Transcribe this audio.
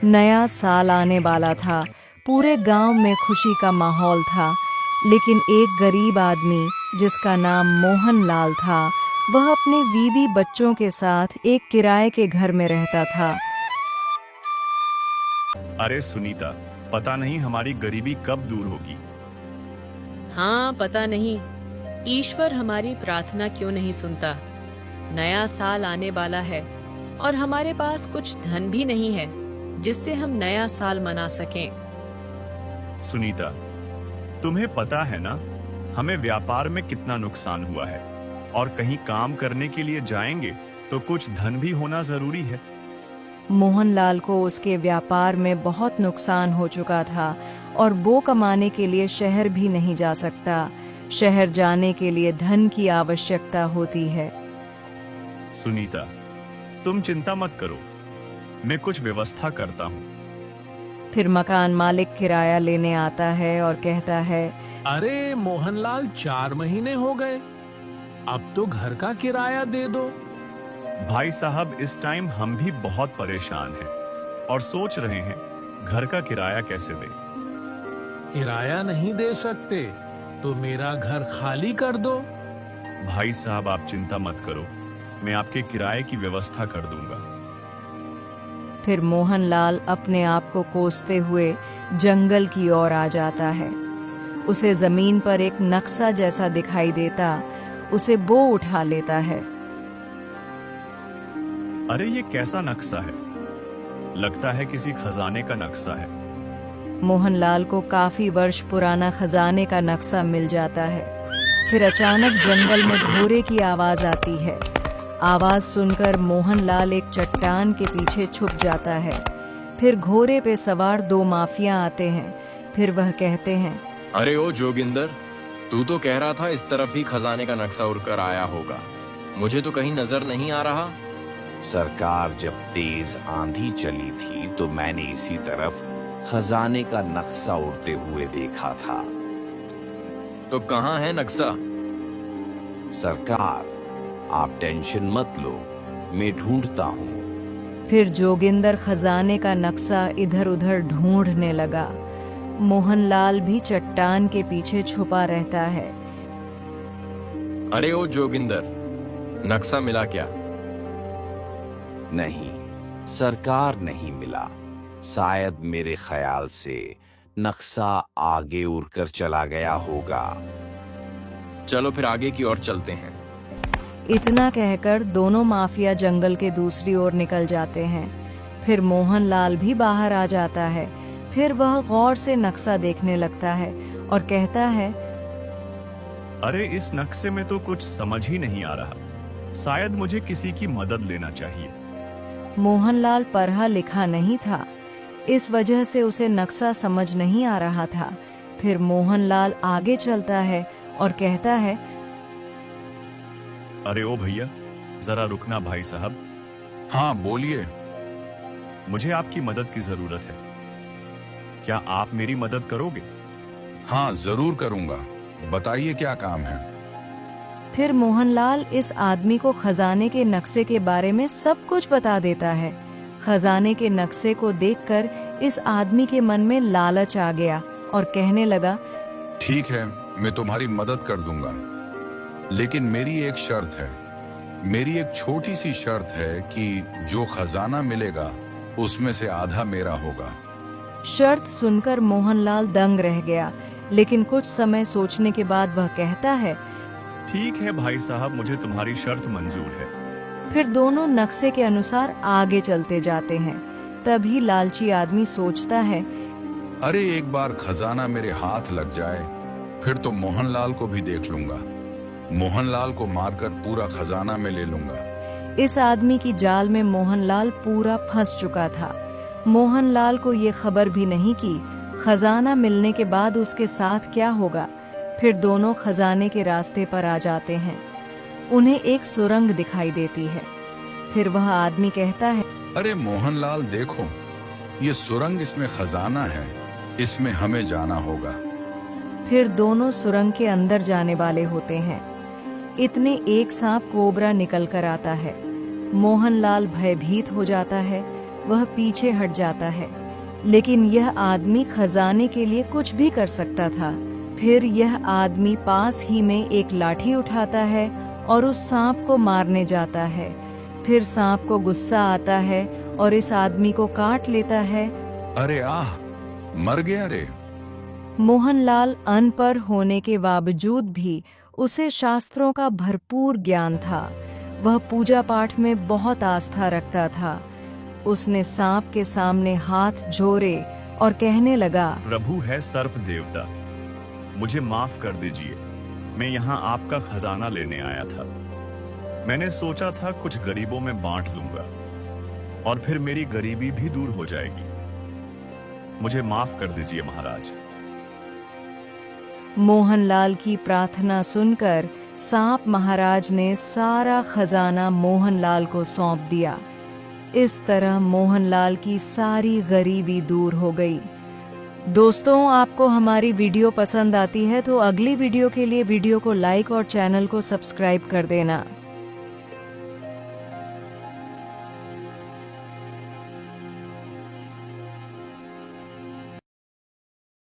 नया साल आने वाला था। पूरे गांव में खुशी का माहौल था, लेकिन एक गरीब आदमी जिसका नाम मोहन लाल था, वह अपने बीवी बच्चों के साथ एक किराए के घर में रहता था। अरे सुनीता, पता नहीं हमारी गरीबी कब दूर होगी। हाँ, पता नहीं ईश्वर हमारी प्रार्थना क्यों नहीं सुनता। नया साल आने वाला है और हमारे पास कुछ धन भी नहीं है जिससे हम नया साल मना सकें। सुनीता, तुम्हें पता है ना, हमें व्यापार में कितना नुकसान हुआ है, और कहीं काम करने के लिए जाएंगे तो कुछ धन भी होना जरूरी है। मोहनलाल को उसके व्यापार में बहुत नुकसान हो चुका था और वो कमाने के लिए शहर भी नहीं जा सकता। शहर जाने के लिए धन की आवश्यकता होती है। सुनीता, तुम चिंता मत करो, मैं कुछ व्यवस्था करता हूँ। फिर मकान मालिक किराया लेने आता है और कहता है, अरे मोहनलाल, 4 महीने हो गए, अब तो घर का किराया दे दो। भाई साहब, इस टाइम हम भी बहुत परेशान हैं और सोच रहे हैं घर का किराया कैसे दें। किराया नहीं दे सकते तो मेरा घर खाली कर दो। भाई साहब, आप चिंता मत करो, मैं आपके किराए की व्यवस्था कर दूंगा। फिर मोहनलाल अपने आप को कोसते हुए जंगल की ओर आ जाता है। उसे जमीन पर एक नक्शा जैसा दिखाई देता, उसे वो उठा लेता है। अरे ये कैसा नक्शा है? लगता है किसी खजाने का नक्शा है। मोहनलाल को काफी वर्ष पुराना खजाने का नक्शा मिल जाता है। फिर अचानक जंगल में घोड़े की आवाज आती है। आवाज सुनकर मोहनलाल एक चट्टान के पीछे छुप जाता है। फिर घोड़े पे सवार 2 माफिया आते हैं। फिर वह कहते हैं, अरे ओ जोगिंदर, तू तो कह रहा था इस तरफ ही खजाने का नक्शा उड़कर आया होगा, मुझे तो कहीं नजर नहीं आ रहा। सरकार, जब तेज आंधी चली थी तो मैंने इसी तरफ खजाने का नक्शा उड़ते हुए देखा था। तो कहाँ है नक्शा? सरकार, आप टेंशन मत लो, मैं ढूंढता हूँ। फिर जोगिंदर खजाने का नक्शा इधर उधर ढूंढने लगा। मोहनलाल भी चट्टान के पीछे छुपा रहता है। अरे ओ जोगिंदर, नक्शा मिला क्या? नहीं सरकार, नहीं मिला। शायद मेरे ख्याल से नक्शा आगे उड़कर चला गया होगा। चलो फिर आगे की ओर चलते हैं। इतना कहकर दोनों माफिया जंगल के दूसरी ओर निकल जाते हैं। फिर मोहनलाल भी बाहर आ जाता है। फिर वह गौर से नक्शा देखने लगता है और कहता है, अरे इस नक्शे में तो कुछ समझ ही नहीं आ रहा, शायद मुझे किसी की मदद लेना चाहिए। मोहनलाल पढ़ा लिखा नहीं था, इस वजह से उसे नक्शा समझ नहीं आ रहा था। फिर मोहनलाल आगे चलता है और कहता है, अरे ओ भैया, जरा रुकना भाई साहब। हाँ बोलिए। मुझे आपकी मदद की जरूरत है, क्या आप मेरी मदद करोगे? हाँ जरूर करूंगा, बताइए क्या काम है। फिर मोहनलाल इस आदमी को खजाने के नक्शे के बारे में सब कुछ बता देता है। खजाने के नक्शे को देखकर इस आदमी के मन में लालच आ गया और कहने लगा, ठीक है, मैं तुम्हारी मदद कर दूंगा, लेकिन मेरी एक शर्त है। मेरी एक छोटी सी शर्त है कि जो खजाना मिलेगा उसमें से आधा मेरा होगा। शर्त सुनकर मोहनलाल दंग रह गया, लेकिन कुछ समय सोचने के बाद वह कहता है, ठीक है भाई साहब, मुझे तुम्हारी शर्त मंजूर है। फिर दोनों नक्शे के अनुसार आगे चलते जाते हैं। तभी लालची आदमी सोचता है, अरे एक बार खजाना मेरे हाथ लग जाए फिर तो मोहनलाल को भी देख लूंगा। मोहनलाल को मारकर पूरा खजाना में ले लूंगा। इस आदमी की जाल में मोहनलाल पूरा फंस चुका था। मोहनलाल को ये खबर भी नहीं कि खजाना मिलने के बाद उसके साथ क्या होगा। फिर दोनों खजाने के रास्ते पर आ जाते हैं। उन्हें एक सुरंग दिखाई देती है। फिर वह आदमी कहता है, अरे मोहनलाल देखो, ये सुरंग, इसमें खजाना है, इसमें हमें जाना होगा। फिर दोनों सुरंग के अंदर जाने वाले होते हैं। इतने एक सांप कोबरा निकल कर आता है। मोहनलाल भयभीत हो जाता है। वह पीछे हट जाता है। लेकिन यह आदमी खजाने के लिए कुछ भी कर सकता था। फिर यह आदमी पास ही में एक लाठी उठाता है और उस सांप को मारने जाता है। फिर सांप को गुस्सा आता है और इस आदमी को काट लेता है। अरे आह, मर गया रे। मोहनलाल अनपढ़ होने के बावजूद भी उसे शास्त्रों का भरपूर ज्ञान था। वह पूजा पाठ में बहुत आस्था रखता था। उसने सांप के सामने हाथ जोड़े और कहने लगा, प्रभु है सर्प देवता, मुझे माफ कर दीजिए। मैं यहाँ आपका खजाना लेने आया था। मैंने सोचा था कुछ गरीबों में बांट दूंगा और फिर मेरी गरीबी भी दूर हो जाएगी। मुझे माफ कर दीजिए महाराज। मोहनलाल की प्रार्थना सुनकर सांप महाराज ने सारा खजाना मोहनलाल को सौंप दिया। इस तरह मोहनलाल की सारी गरीबी दूर हो गई। दोस्तों, आपको हमारी वीडियो पसंद आती है तो अगली वीडियो के लिए वीडियो को लाइक और चैनल को सब्सक्राइब कर देना।